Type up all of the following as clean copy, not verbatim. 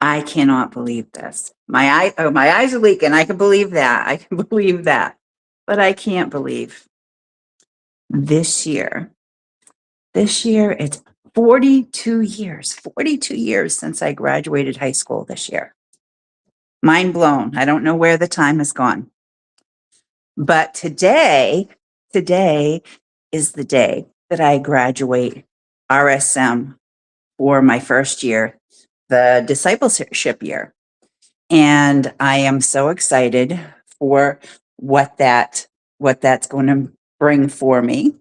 I cannot believe this. My eyes are leaking. I can believe that. I can believe that. But I can't believe this year. This year, it's 42 years since I graduated high school this year. Mind blown. I don't know where the time has gone. But today is the day that I graduate RSM for my first year, the discipleship year. And I am so excited for what that's going to bring for me.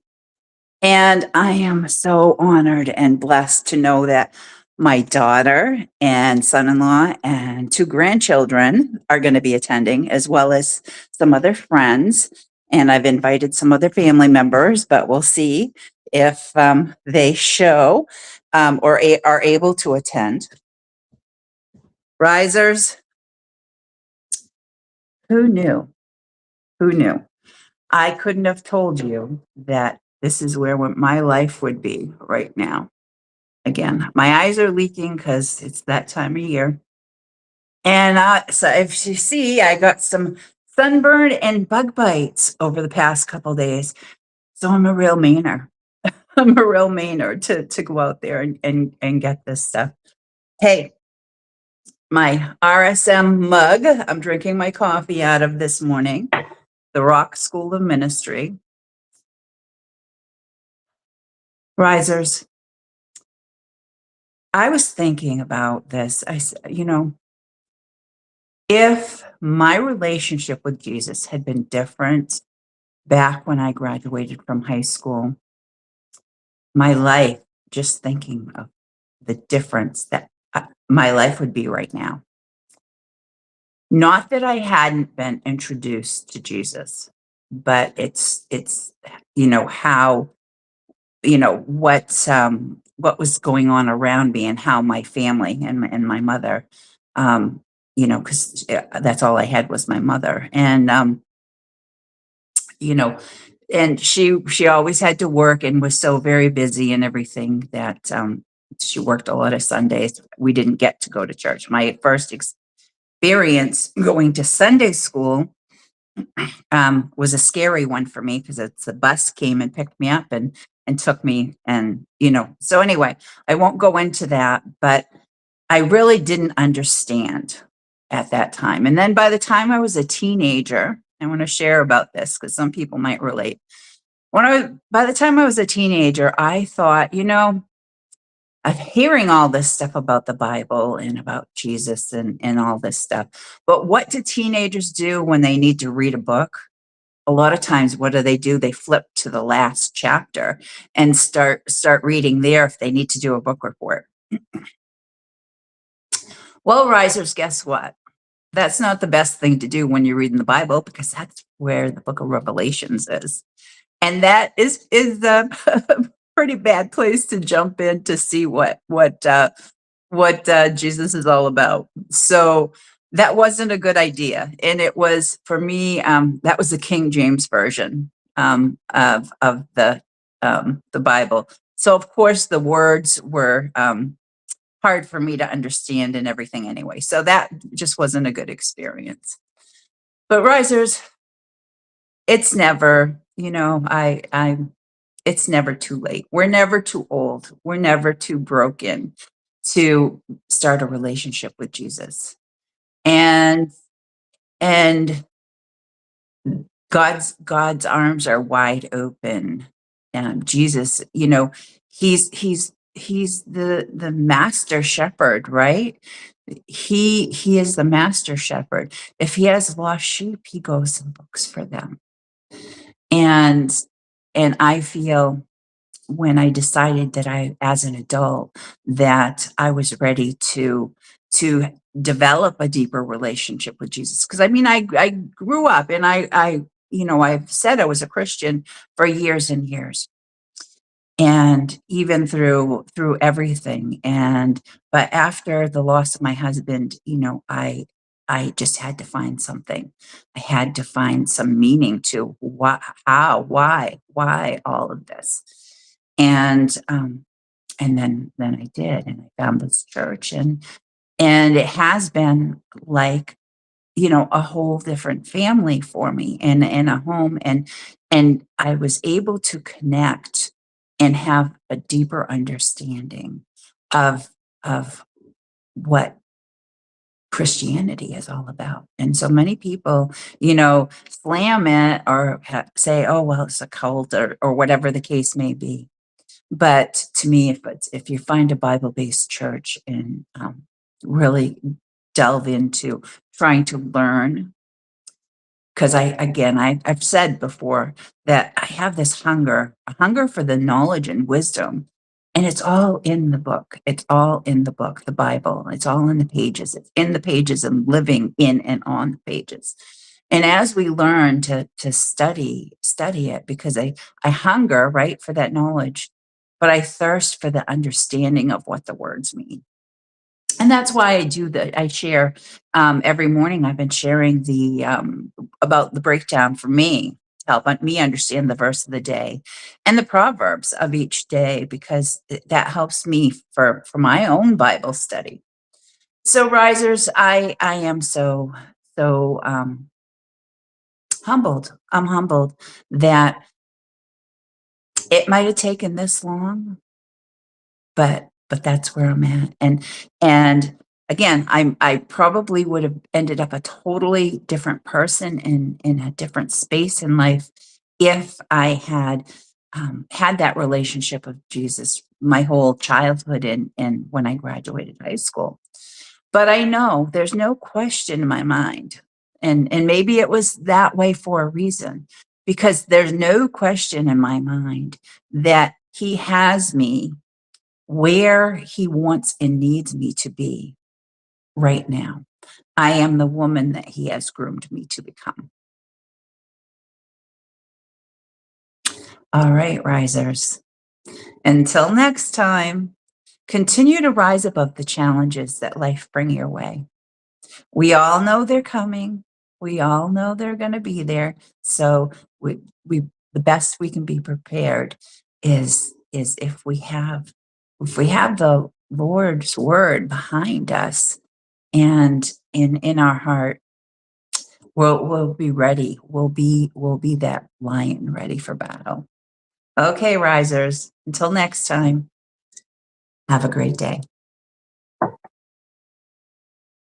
And I am so honored and blessed to know that my daughter and son-in-law and two grandchildren are going to be attending, as well as some other friends. And I've invited some other family members, but we'll see if they show or are able to attend. Risers, who knew? Who knew? I couldn't have told you that this is where my life would be right now. Again, my eyes are leaking because it's that time of year. And so if you see, I got some sunburn and bug bites over the past couple days. So I'm a real Mainer. I'm a real Mainer to go out there and get this stuff. Hey, my RSM mug, I'm drinking my coffee out of this morning, the Rock School of Ministry. Risers, I was thinking about this. If my relationship with Jesus had been different back when I graduated from high school, my life, just thinking of the difference that my life would be right now. Not that I hadn't been introduced to Jesus, but it's how what was going on around me and how my family and my mother, because that's all I had was my mother. And, and she always had to work and was so very busy and everything that she worked a lot of Sundays. We didn't get to go to church. My first experience going to Sunday school was a scary one for me because it's the bus came and picked me up and took me, and so anyway, I won't go into that, but I really didn't understand at that time. And then by the time I was a teenager, I want to share about this because some people might relate. By the time I was a teenager, I thought, I'm hearing all this stuff about the Bible and about Jesus and all this stuff. But what do teenagers do when they need to read a book? A lot of times, what do? They flip to the last chapter and start reading there if they need to do a book report. Well, risers, guess what? That's not the best thing to do when you're reading the Bible, because that's where the book of Revelations is. And that is a pretty bad place to jump in to see what Jesus is all about. So that wasn't a good idea. And it was, for me, that was the King James version of the Bible. So of course the words were hard for me to understand and everything anyway. So that just wasn't a good experience. But risers, it's never, it's never too late. We're never too old. We're never too broken to start a relationship with Jesus. And God's arms are wide open. Jesus, he's the master shepherd, right? He is the master shepherd. If he has lost sheep, he goes and looks for them. And I feel, when I decided that as an adult, that I was ready to develop a deeper relationship with Jesus. Because I grew up and I've said I was a Christian for years and years, and even through everything. But after the loss of my husband, I just had to find something. I had to find some meaning to why all of this. And then I did, and I found this church, and And it has been like, a whole different family for me and a home, and I was able to connect and have a deeper understanding of of what Christianity is all about. And so many people, slam it or say, "Oh, well, it's a cult," or whatever the case may be. But to me, if you find a Bible-based church and really delve into trying to learn, because I've said before that I have this hunger, a hunger for the knowledge and wisdom, and it's all in the book. It's all in the book, the Bible. It's all in the pages. It's in the pages and living in and on the pages. And as we learn to study it, because I hunger, right, for that knowledge, but I thirst for the understanding of what the words mean. And that's why I share, every morning I've been sharing about the breakdown for me, to help me understand the verse of the day and the proverbs of each day, because that helps me for my own Bible study. So risers, I am so humbled. I'm humbled that it might have taken this long, but that's where I'm at. And again, I probably would have ended up a totally different person in a different space in life if I had had that relationship with Jesus my whole childhood and when I graduated high school. But I know there's no question in my mind, and maybe it was that way for a reason, because there's no question in my mind that he has me where he wants and needs me to be right now. I am the woman that he has groomed me to become. All right, risers. Until next time, continue to rise above the challenges that life bring your way. We all know they're coming. We all know they're going to be there. So we the best we can be prepared is if we have the Lord's word behind us and in our heart, we'll be ready. We'll be that lion ready for battle. Okay, risers. Until next time, have a great day.